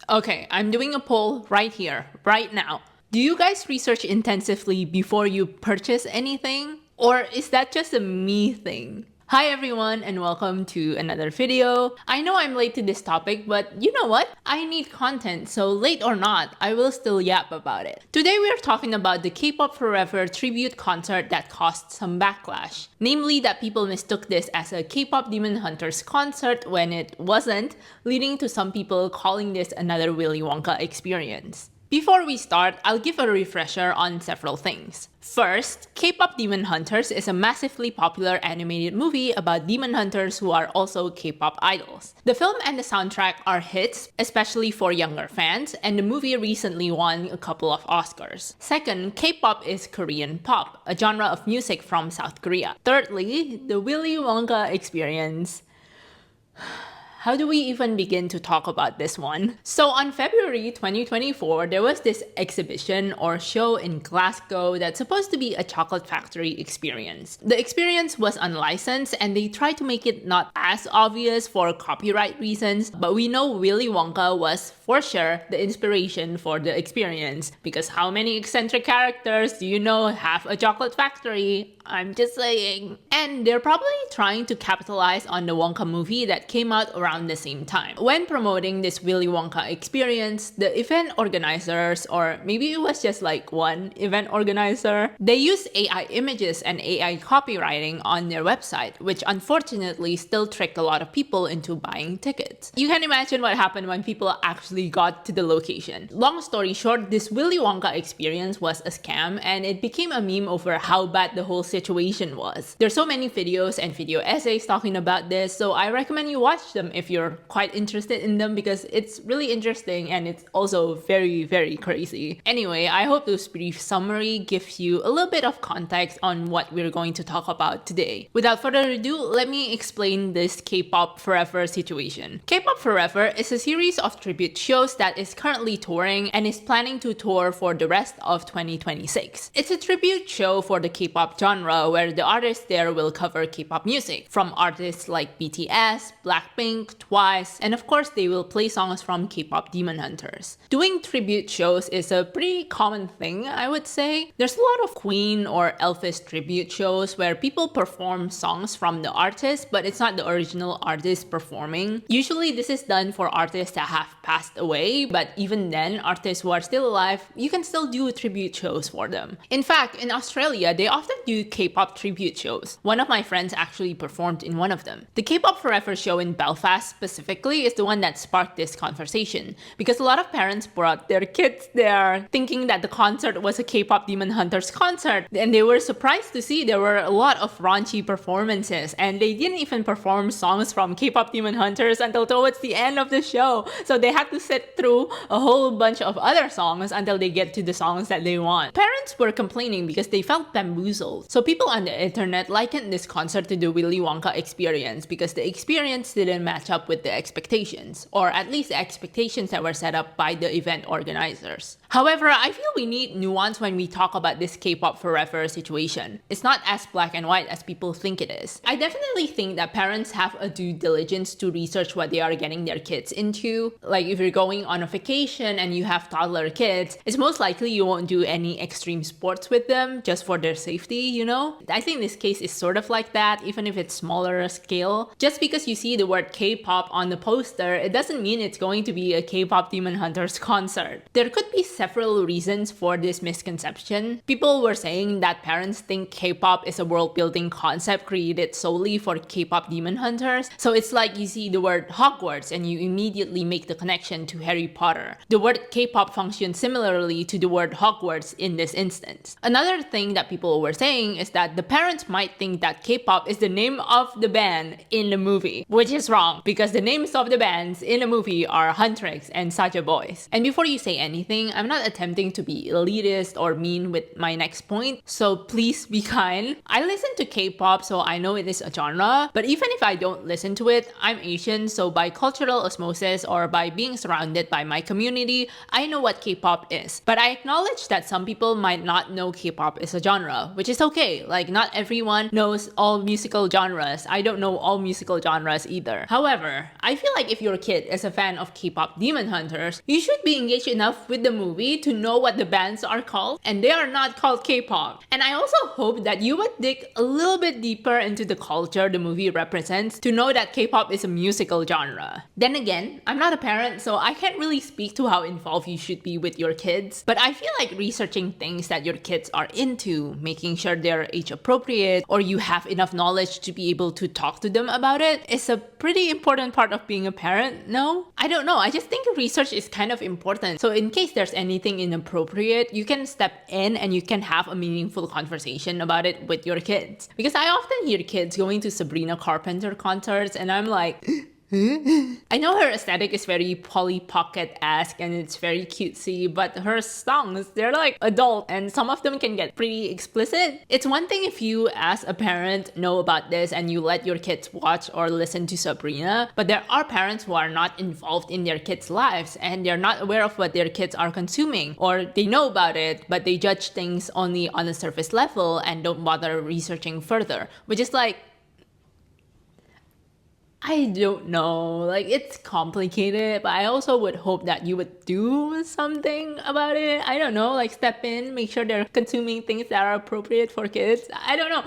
Okay, I'm doing a poll right here, right now. Do you guys research intensively before you purchase anything? Or is that just a me thing? Hi everyone and welcome to another video. I know I'm late to this topic, but you know what? I need content, so late or not, I will still yap about it. Today we are talking about the K-pop Forever tribute concert that caused some backlash. Namely that people mistook this as a K-pop Demon Hunters concert when it wasn't, leading to some people calling this another Willy Wonka experience. Before we start, I'll give a refresher on several things. First, K-pop Demon Hunters is a massively popular animated movie about demon hunters who are also K-pop idols. The film and the soundtrack are hits, especially for younger fans, and the movie recently won a couple of Oscars. Second, K-pop is Korean pop, a genre of music from South Korea. Thirdly, the Willy Wonka experience. How do we even begin to talk about this one? So on February 2024, there was this exhibition or show in Glasgow that's supposed to be a chocolate factory experience. The experience was unlicensed and they tried to make it not as obvious for copyright reasons, but we know Willy Wonka was for sure the inspiration for the experience, because how many eccentric characters do you know have a chocolate factory? I'm just saying. And they're probably trying to capitalize on the Wonka movie that came out around the same time. When promoting this Willy Wonka experience, the event organizers, or maybe it was just like one event organizer, they used AI images and AI copywriting on their website, which unfortunately still tricked a lot of people into buying tickets. You can imagine what happened when people actually got to the location. Long story short, this Willy Wonka experience was a scam and it became a meme over how bad the whole situation was. There's so many videos and video essays talking about this, so I recommend you watch them if you're quite interested in them, because it's really interesting and it's also very, very crazy. Anyway, I hope this brief summary gives you a little bit of context on what we're going to talk about today. Without further ado, let me explain this K-pop Forever situation. K-pop Forever is a series of tribute shows that is currently touring and is planning to tour for the rest of 2026. It's a tribute show for the K-pop genre where the artists there will cover K-pop music from artists like BTS, Blackpink, Twice, and of course they will play songs from K-pop Demon Hunters. Doing tribute shows is a pretty common thing, I would say. There's a lot of Queen or Elvis tribute shows where people perform songs from the artist, but it's not the original artist performing. Usually this is done for artists that have passed away, but even then, artists who are still alive, you can still do tribute shows for them. In fact, in Australia, they often do K-pop tribute shows. One of my friends actually performed in one of them. The K-pop Forever show in Belfast specifically is the one that sparked this conversation, because a lot of parents brought their kids there thinking that the concert was a K-pop Demon Hunters concert, and they were surprised to see there were a lot of raunchy performances, and they didn't even perform songs from K-pop Demon Hunters until towards the end of the show, so they had to sit through a whole bunch of other songs until they get to the songs that they want. Parents were complaining because they felt bamboozled. So people on the internet likened this concert to the Willy Wonka experience because the experience didn't match up with the expectations, or at least the expectations that were set up by the event organizers. However, I feel we need nuance when we talk about this K-pop Forever situation. It's not as black and white as people think it is. I definitely think that parents have a due diligence to research what they are getting their kids into. Like if you're going on a vacation and you have toddler kids, it's most likely you won't do any extreme sports with them just for their safety, you know? I think this case is sort of like that, even if it's smaller scale. Just because you see the word K-pop on the poster, it doesn't mean it's going to be a K-pop Demon Hunters concert. There could be several reasons for this misconception. People were saying that parents think K-pop is a world-building concept created solely for K-pop Demon Hunters. So it's like you see the word Hogwarts and you immediately make the connection to Harry Potter. The word K-pop functions similarly to the word Hogwarts in this instance. Another thing that people were saying is that the parents might think that K-pop is the name of the band in the movie, which is wrong because the names of the bands in the movie are Huntrix and Saja Boys. And before you say anything, I'm I'm not attempting to be elitist or mean with my next point, so please be kind. I listen to K-pop, so I know it is a genre, but even if I don't listen to it, I'm Asian, so by cultural osmosis or by being surrounded by my community, I know what K-pop is. But I acknowledge that some people might not know K-pop is a genre, which is okay. Like, not everyone knows all musical genres. I don't know all musical genres either. However, I feel like if your kid is a fan of K-pop Demon Hunters, you should be engaged enough with the movie to know what the bands are called, and they are not called K-pop. And I also hope that you would dig a little bit deeper into the culture the movie represents to know that K-pop is a musical genre. Then again, I'm not a parent, so I can't really speak to how involved you should be with your kids, but I feel like researching things that your kids are into, making sure they're age appropriate, or you have enough knowledge to be able to talk to them about it is a pretty important part of being a parent, no? I don't know, I just think research is kind of important. So in case there's anything inappropriate, you can step in and you can have a meaningful conversation about it with your kids. Because I often hear kids going to Sabrina Carpenter concerts and I'm like, I know her aesthetic is very Polly Pocket-esque and it's very cutesy, but her songs, they're like adult and some of them can get pretty explicit. It's one thing if you as a parent know about this and you let your kids watch or listen to Sabrina, but there are parents who are not involved in their kids' lives and they're not aware of what their kids are consuming, or they know about it but they judge things only on a surface level and don't bother researching further, which is like, I don't know, like it's complicated, but I also would hope that you would do something about it. I don't know, like step in, make sure they're consuming things that are appropriate for kids. I don't know,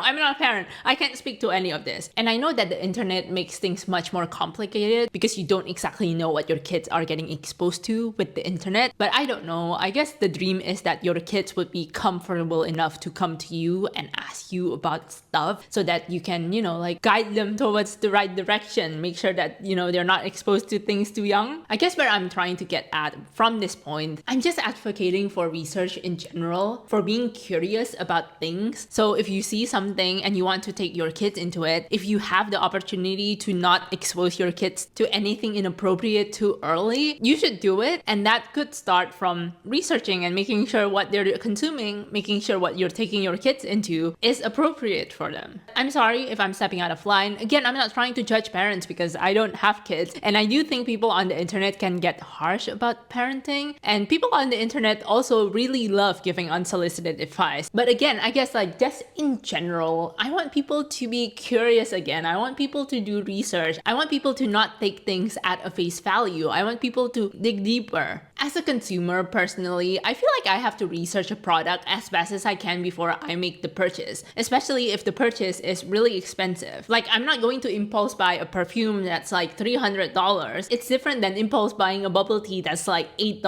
I'm not a parent. I can't speak to any of this. And I know that the internet makes things much more complicated because you don't exactly know what your kids are getting exposed to with the internet. But I don't know, I guess the dream is that your kids would be comfortable enough to come to you and ask you about stuff so that you can, like guide them towards the right direction, make sure that, they're not exposed to things too young. I guess where I'm trying to get at from this point, I'm just advocating for research in general, for being curious about things. So if you see something and you want to take your kids into it, if you have the opportunity to not expose your kids to anything inappropriate too early, you should do it. And that could start from researching and making sure what they're consuming, making sure what you're taking your kids into is appropriate for them. I'm sorry if I'm stepping out of line. Again, I'm not trying to judge parents because I don't have kids. And I do think people on the internet can get harsh about parenting. And people on the internet also really love giving unsolicited advice. But again, I guess like just in general, I want people to be curious again. I want people to do research. I want people to not take things at a face value. I want people to dig deeper. As a consumer, personally, I feel like I have to research a product as best as I can before I make the purchase, especially if the purchase is really expensive. Like, I'm not going to impulse buy a perfume that's like $300. It's different than impulse buying a bubble tea that's like $8,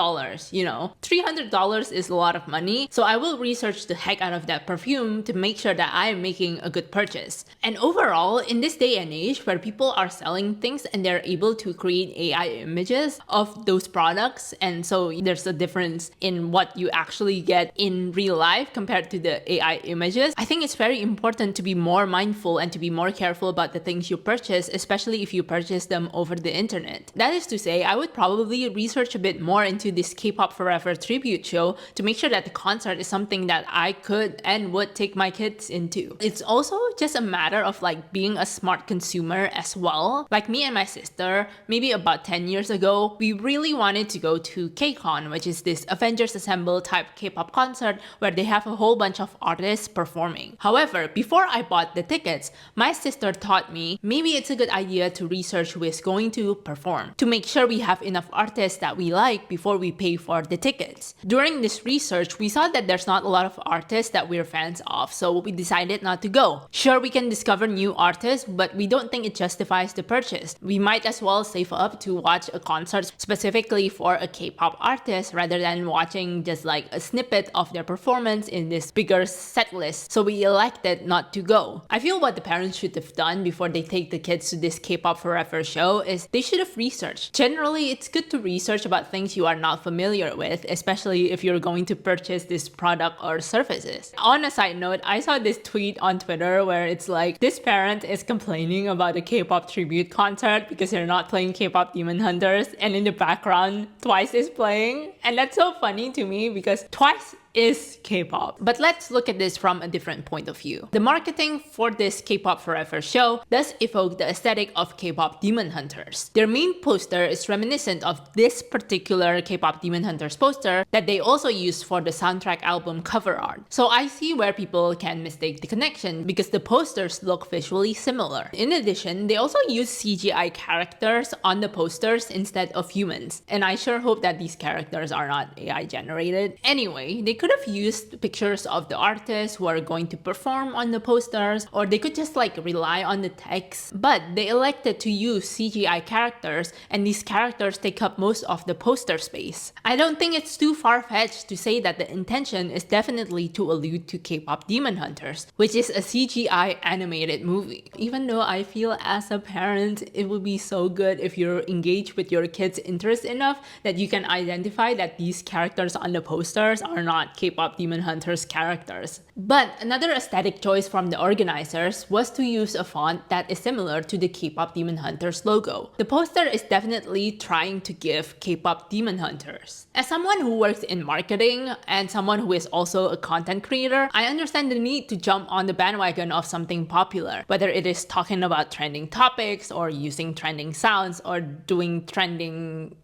$300 is a lot of money, so I will research the heck out of that perfume to make sure that I am making a good purchase. And overall, in this day and age where people are selling things and they're able to create AI images of those products, and so there's a difference in what you actually get in real life compared to the AI images, I think it's very important to be more mindful and to be more careful about the things you purchase, especially if you purchase them over the internet. That is to say, I would probably research a bit more into this K-pop Forever tribute show to make sure that the concert is something that I could and would take my kids into. It's also just a matter of like being a smart consumer as well. Like me and my sister, maybe about 10 years ago, we really wanted to go to KCON, which is this Avengers Assemble type K-pop concert where they have a whole bunch of artists performing. However, before I bought the tickets, my sister taught me maybe it's a good idea to research who is going to perform, to make sure we have enough artists that we like before we pay for the tickets. During this research, we saw that there's not a lot of artists that we're fans of, so we decided not to go. Sure, we can discover new artists, but we don't think it justifies the purchase. We might as well save up to watch a concert specifically for a K-pop artist rather than watching just like a snippet of their performance in this bigger set list, so we elected not to go. I feel what the parents should have done before they take the kids to this K-pop Forever show is they should have researched. Generally, it's good to research about things you are not familiar with, especially if you're going to purchase this product or services. On a side note, I saw this tweet on Twitter where it's like, this parent is complaining about the K-pop tribute concert because they're not playing K-pop Demon Hunters, and in the background, Twice is playing. And that's so funny to me because Twice is K-pop. But let's look at this from a different point of view. The marketing for this K-pop Forever show does evoke the aesthetic of K-pop Demon Hunters. Their main poster is reminiscent of this particular K-pop Demon Hunters poster that they also used for the soundtrack album cover art. So I see where people can mistake the connection because the posters look visually similar. In addition, they also use CGI characters on the posters instead of humans. And I sure hope that these characters are not AI generated. Anyway, they could have used pictures of the artists who are going to perform on the posters, or they could just like rely on the text, but they elected to use CGI characters, and these characters take up most of the poster space. I don't think it's too far-fetched to say that the intention is definitely to allude to K-pop Demon Hunters, which is a CGI animated movie. Even though I feel as a parent, it would be so good if you're engaged with your kids' interest enough that you can identify that these characters on the posters are not K-pop Demon Hunters characters. But another aesthetic choice from the organizers was to use a font that is similar to the K-pop Demon Hunters logo. The poster is definitely trying to give K-pop Demon Hunters. As someone who works in marketing and someone who is also a content creator, I understand the need to jump on the bandwagon of something popular, whether it is talking about trending topics or using trending sounds or doing trending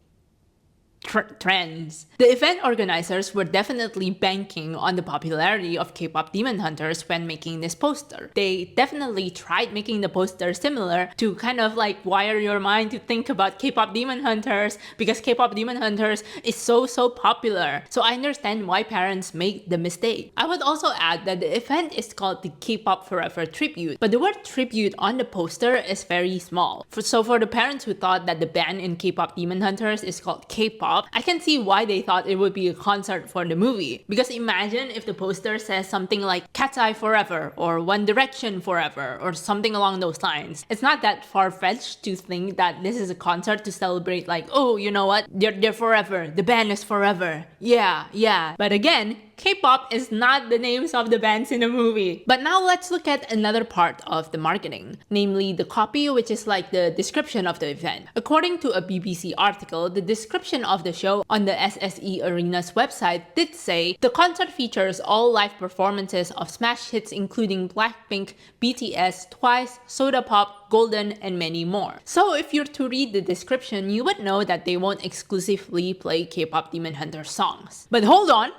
trends. The event organizers were definitely banking on the popularity of K-pop Demon Hunters when making this poster. They definitely tried making the poster similar to kind of like wire your mind to think about K-pop Demon Hunters because K-pop Demon Hunters is so popular. So I understand why parents make the mistake. I would also add that the event is called the K-pop Forever Tribute, but the word tribute on the poster is very small. So for the parents who thought that the band in K-pop Demon Hunters is called K-pop, I can see why they thought it would be a concert for the movie. Because imagine if the poster says something like Katseye Forever or One Direction Forever or something along those lines. It's not that far-fetched to think that this is a concert to celebrate like, oh, you know what? They're forever. The band is forever. Yeah. But again, K-pop is not the names of the bands in the movie. But now let's look at another part of the marketing, namely the copy, which is like the description of the event. According to a BBC article, the description of the show on the SSE Arena's website did say, the concert features all live performances of smash hits including Blackpink, BTS, Twice, Soda Pop, Golden, and many more. So if you're to read the description, you would know that they won't exclusively play K-pop Demon Hunter songs. But hold on,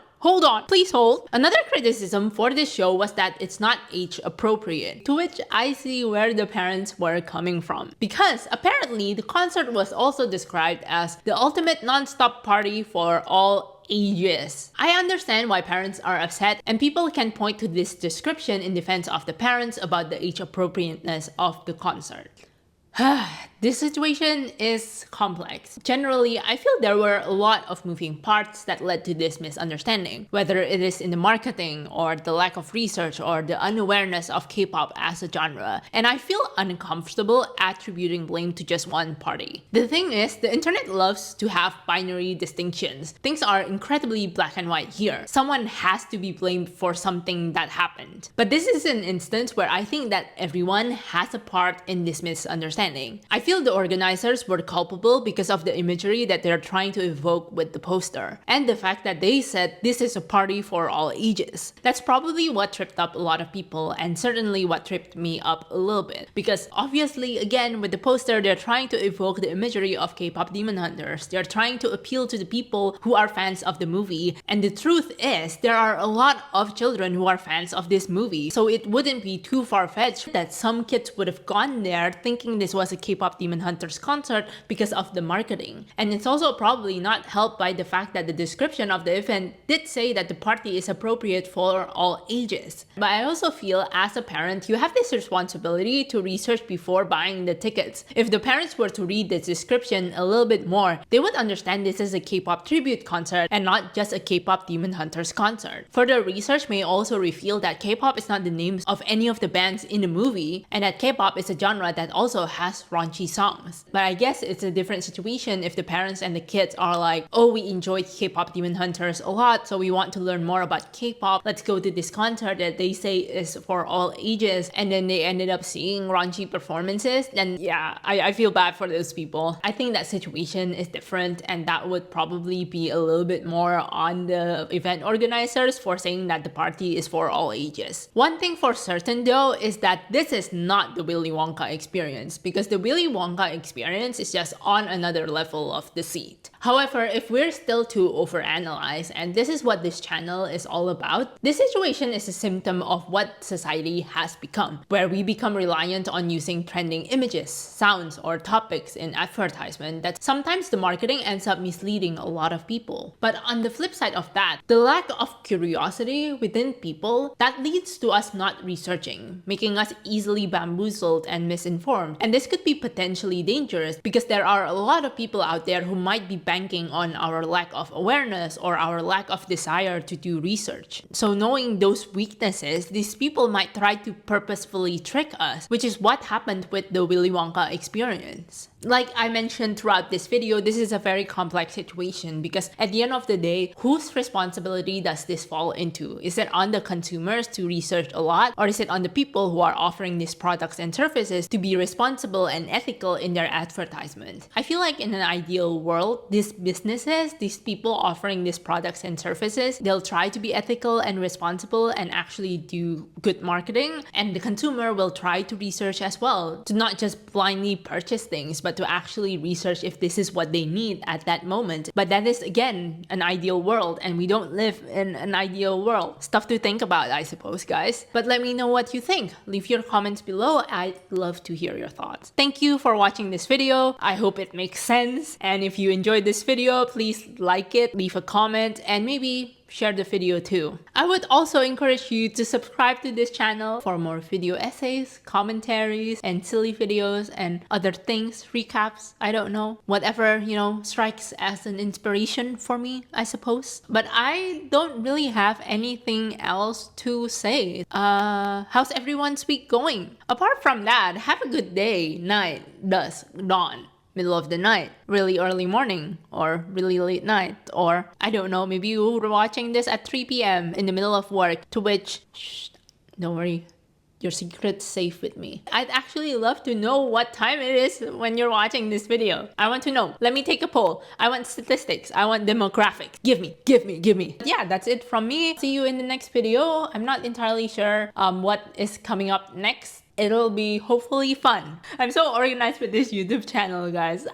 please hold. Another criticism for this show was that it's not age appropriate, to which I see where the parents were coming from. Because apparently the concert was also described as the ultimate non-stop party for all ages. I understand why parents are upset, and people can point to this description in defense of the parents about the age appropriateness of the concert. This situation is complex. Generally, I feel there were a lot of moving parts that led to this misunderstanding, whether it is in the marketing or the lack of research or the unawareness of K-pop as a genre, and I feel uncomfortable attributing blame to just one party. The thing is, the internet loves to have binary distinctions. Things are incredibly black and white here. Someone has to be blamed for something that happened. But this is an instance where I think that everyone has a part in this misunderstanding. I feel the organizers were culpable because of the imagery that they're trying to evoke with the poster, and the fact that they said this is a party for all ages. That's probably what tripped up a lot of people, and certainly what tripped me up a little bit. Because obviously, again, with the poster, they're trying to evoke the imagery of K-pop Demon Hunters. They're trying to appeal to the people who are fans of the movie, and the truth is, there are a lot of children who are fans of this movie, so it wouldn't be too far-fetched that some kids would have gone there thinking this was a K-pop K-pop Demon Hunters concert because of the marketing. And it's also probably not helped by the fact that the description of the event did say that the party is appropriate for all ages. But I also feel as a parent, you have this responsibility to research before buying the tickets. If the parents were to read the description a little bit more, they would understand this is a K-pop tribute concert and not just a K-pop Demon Hunters concert. Further research may also reveal that K-pop is not the names of any of the bands in the movie, and that K-pop is a genre that also has raunchy songs. But I guess it's a different situation if the parents and the kids are like, oh, we enjoyed K-pop Demon Hunters a lot, so we want to learn more about K-pop. Let's go to this concert that they say is for all ages, and then they ended up seeing raunchy performances. Then yeah, I feel bad for those people. I think that situation is different, and that would probably be a little bit more on the event organizers for saying that the party is for all ages. One thing for certain though is that this is not the Willy Wonka experience, because the Willy Wonka experience is just on another level of the seat. However, if we're still to overanalyze, and this is what this channel is all about, this situation is a symptom of what society has become, where we become reliant on using trending images, sounds, or topics in advertisement that sometimes the marketing ends up misleading a lot of people. But on the flip side of that, the lack of curiosity within people, that leads to us not researching, making us easily bamboozled and misinformed. And this could be potentially dangerous because there are a lot of people out there who might be banking on our lack of awareness or our lack of desire to do research. So knowing those weaknesses, these people might try to purposefully trick us, which is what happened with the Willy Wonka experience. Like I mentioned throughout this video, this is a very complex situation because at the end of the day, whose responsibility does this fall into? Is it on the consumers to research a lot, or is it on the people who are offering these products and services to be responsible and ethical in their advertisement? I feel like in an ideal world, these businesses, these people offering these products and services, they'll try to be ethical and responsible and actually do good marketing, and the consumer will try to research as well, to not just blindly purchase things, but to actually research if this is what they need at that moment. But that is, again, an ideal world, and we don't live in an ideal world. Stuff to think about, I suppose, guys. But let me know what you think. Leave your comments below. I'd love to hear your thoughts. Thank you for watching this video. I hope it makes sense. And if you enjoyed this video, please like it, leave a comment, and maybe share the video too. I would also encourage you to subscribe to this channel for more video essays, commentaries, and silly videos and other things, recaps, I don't know. Whatever, strikes as an inspiration for me, I suppose. But I don't really have anything else to say. How's everyone's week going? Apart from that, have a good day, night, dusk, dawn, middle of the night, really early morning, or really late night, or I don't know, maybe you were watching this at 3 p.m. in the middle of work, to which, shh, don't worry, your secret's safe with me. I'd actually love to know what time it is when you're watching this video. I want to know. Let me take a poll. I want statistics. I want demographics. Give me. Yeah, that's it from me. See you in the next video. I'm not entirely sure what is coming up next. It'll be hopefully fun. I'm so organized with this YouTube channel, guys.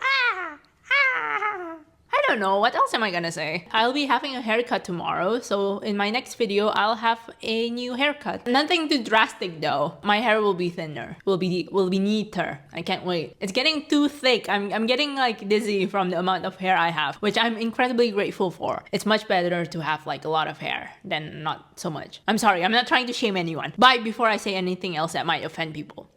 I don't know, what else am I gonna say? I'll be having a haircut tomorrow, so in my next video, I'll have a new haircut. Nothing too drastic though. My hair will be thinner, will be neater. I can't wait. It's getting too thick. I'm getting like dizzy from the amount of hair I have, which I'm incredibly grateful for. It's much better to have like a lot of hair than not so much. I'm sorry, I'm not trying to shame anyone. Bye before I say anything else that might offend people.